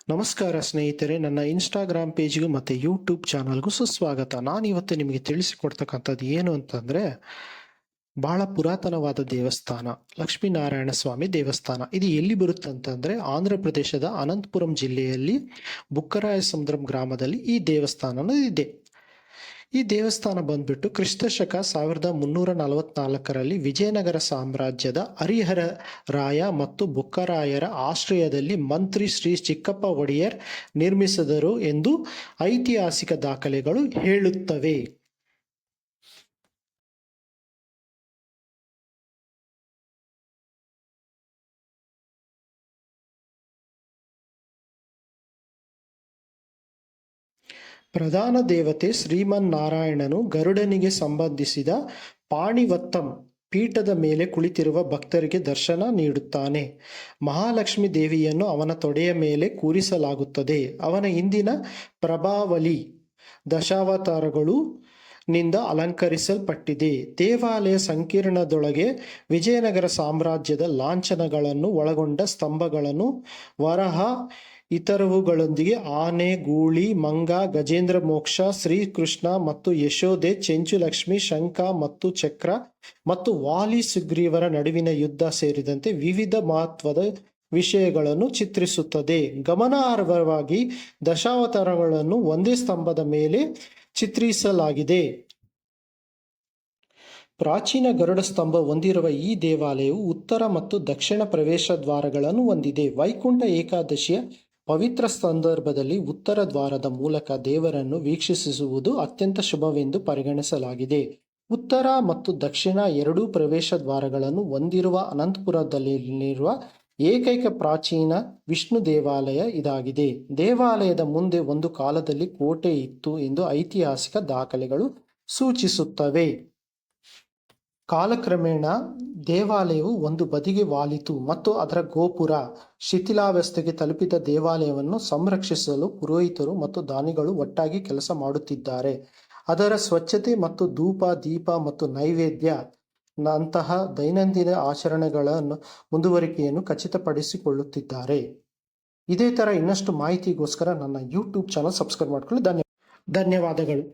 ನಮಸ್ಕಾರ ಸ್ನೇಹಿತರೆ, ನನ್ನ ಇನ್ಸ್ಟಾಗ್ರಾಮ್ ಪೇಜ್ಗೂ ಮತ್ತು ಯೂಟ್ಯೂಬ್ ಚಾನಲ್ಗೂ ಸುಸ್ವಾಗತ. ನಾನಿವತ್ತು ನಿಮಗೆ ತಿಳಿಸಿಕೊಡ್ತಕ್ಕಂಥದ್ದು ಏನು ಅಂತಂದರೆ, ಬಹಳ ಪುರಾತನವಾದ ದೇವಸ್ಥಾನ ಲಕ್ಷ್ಮೀನಾರಾಯಣ ಸ್ವಾಮಿ ದೇವಸ್ಥಾನ. ಇದು ಎಲ್ಲಿ ಬರುತ್ತೆ ಅಂತಂದರೆ, ಆಂಧ್ರ ಪ್ರದೇಶದ ಅನಂತಪುರಂ ಜಿಲ್ಲೆಯಲ್ಲಿ ಬುಕ್ಕರಾಯ ಸಮುದ್ರಂ ಗ್ರಾಮದಲ್ಲಿ ಈ ದೇವಸ್ಥಾನ ಇದೆ. ಈ ದೇವಸ್ಥಾನ ಬಂದ್ಬಿಟ್ಟು ಕ್ರಿಸ್ತಶಕ 1344ರಲ್ಲಿ ವಿಜಯನಗರ ಸಾಮ್ರಾಜ್ಯದ ಹರಿಹರ ರಾಯ ಮತ್ತು ಬುಕ್ಕರಾಯರ ಆಶ್ರಯದಲ್ಲಿ ಮಂತ್ರಿ ಶ್ರೀ ಚಿಕ್ಕಪ್ಪ ಒಡೆಯರ್ ನಿರ್ಮಿಸಿದರು ಎಂದು ಐತಿಹಾಸಿಕ ದಾಖಲೆಗಳು ಹೇಳುತ್ತವೆ. ಪ್ರಧಾನ ದೇವತೆ ಶ್ರೀಮನ್ನಾರಾಯಣನು ಗರುಡನಿಗೆ ಸಂಬಂಧಿಸಿದ ಪಾಣಿವತ್ತಂ ಪೀಠದ ಮೇಲೆ ಕುಳಿತಿರುವ ಭಕ್ತರಿಗೆ ದರ್ಶನ ನೀಡುತ್ತಾನೆ. ಮಹಾಲಕ್ಷ್ಮಿ ದೇವಿಯನ್ನು ಅವನ ತೊಡೆಯ ಮೇಲೆ ಕೂರಿಸಲಾಗುತ್ತದೆ. ಅವನ ಹಿಂದಿನ ಪ್ರಭಾವಲಿ ದಶಾವತಾರಗಳು ನಿಂದ ಅಲಂಕರಿಸಲ್ಪಟ್ಟಿದೆ. ದೇವಾಲಯ ಸಂಕೀರ್ಣದೊಳಗೆ ವಿಜಯನಗರ ಸಾಮ್ರಾಜ್ಯದ ಲಾಂಛನಗಳನ್ನು ಒಳಗೊಂಡ ಸ್ತಂಭಗಳನ್ನು, ವರಹ ಇತರವುಗಳೊಂದಿಗೆ ಆನೆ, ಗೂಳಿ, ಮಂಗ, ಗಜೇಂದ್ರ ಮೋಕ್ಷ, ಶ್ರೀಕೃಷ್ಣ ಮತ್ತು ಯಶೋದೆ, ಚೆಂಚುಲಕ್ಷ್ಮಿ, ಶಂಖ ಮತ್ತು ಚಕ್ರ ಮತ್ತು ವಾಲಿ ಸುಗ್ರೀವರ ನಡುವಿನ ಯುದ್ಧ ಸೇರಿದಂತೆ ವಿವಿಧ ಮಹತ್ವದ ವಿಷಯಗಳನ್ನು ಚಿತ್ರಿಸುತ್ತದೆ. ಗಮನಾರ್ಹವಾಗಿ ದಶಾವತಾರಗಳನ್ನು ಒಂದೇ ಸ್ತಂಭದ ಮೇಲೆ ಚಿತ್ರಿಸಲಾಗಿದೆ. ಪ್ರಾಚೀನ ಗರುಡ ಸ್ತಂಭ ಹೊಂದಿರುವ ಈ ದೇವಾಲಯವು ಉತ್ತರ ಮತ್ತು ದಕ್ಷಿಣ ಪ್ರವೇಶ ದ್ವಾರಗಳನ್ನು ಹೊಂದಿದೆ. ವೈಕುಂಠ ಏಕಾದಶಿಯ ಪವಿತ್ರ ಸಂದರ್ಭದಲ್ಲಿ ಉತ್ತರ ದ್ವಾರದ ಮೂಲಕ ದೇವರನ್ನು ವೀಕ್ಷಿಸುವುದು ಅತ್ಯಂತ ಶುಭವೆಂದು ಪರಿಗಣಿಸಲಾಗಿದೆ. ಉತ್ತರ ಮತ್ತು ದಕ್ಷಿಣ ಎರಡೂ ಪ್ರವೇಶ ದ್ವಾರಗಳನ್ನು ಹೊಂದಿರುವ ಅನಂತಪುರದಲ್ಲಿರುವ ಏಕೈಕ ಪ್ರಾಚೀನ ವಿಷ್ಣು ದೇವಾಲಯ ಇದಾಗಿದೆ. ದೇವಾಲಯದ ಮುಂದೆ ಒಂದು ಕಾಲದಲ್ಲಿ ಕೋಟೆ ಇತ್ತು ಎಂದು ಐತಿಹಾಸಿಕ ದಾಖಲೆಗಳು ಸೂಚಿಸುತ್ತವೆ. ಕಾಲಕ್ರಮೇಣ ದೇವಾಲಯವು ಒಂದು ಬದಿಗೆ ವಾಲಿತು ಮತ್ತು ಅದರ ಗೋಪುರ ಶಿಥಿಲಾವಸ್ಥೆಗೆ ತಲುಪಿದ. ದೇವಾಲಯವನ್ನು ಸಂರಕ್ಷಿಸಲು ಪುರೋಹಿತರು ಮತ್ತು ದಾನಿಗಳು ಒಟ್ಟಾಗಿ ಕೆಲಸ ಮಾಡುತ್ತಿದ್ದಾರೆ. ಅದರ ಸ್ವಚ್ಛತೆ ಮತ್ತು ಧೂಪ, ದೀಪ ಮತ್ತು ನೈವೇದ್ಯ ನಂತಹ ದೈನಂದಿನ ಆಚರಣೆಗಳ ಮುಂದುವರಿಕೆಯನ್ನು ಖಚಿತಪಡಿಸಿಕೊಳ್ಳುತ್ತಿದ್ದಾರೆ. ಇದೇ ಥರ ಇನ್ನಷ್ಟು ಮಾಹಿತಿಗೋಸ್ಕರ ನನ್ನ ಯೂಟ್ಯೂಬ್ ಚಾನಲ್ ಸಬ್ಸ್ಕ್ರೈಬ್ ಮಾಡಿಕೊಳ್ಳಿ. ಧನ್ಯವಾದಗಳು.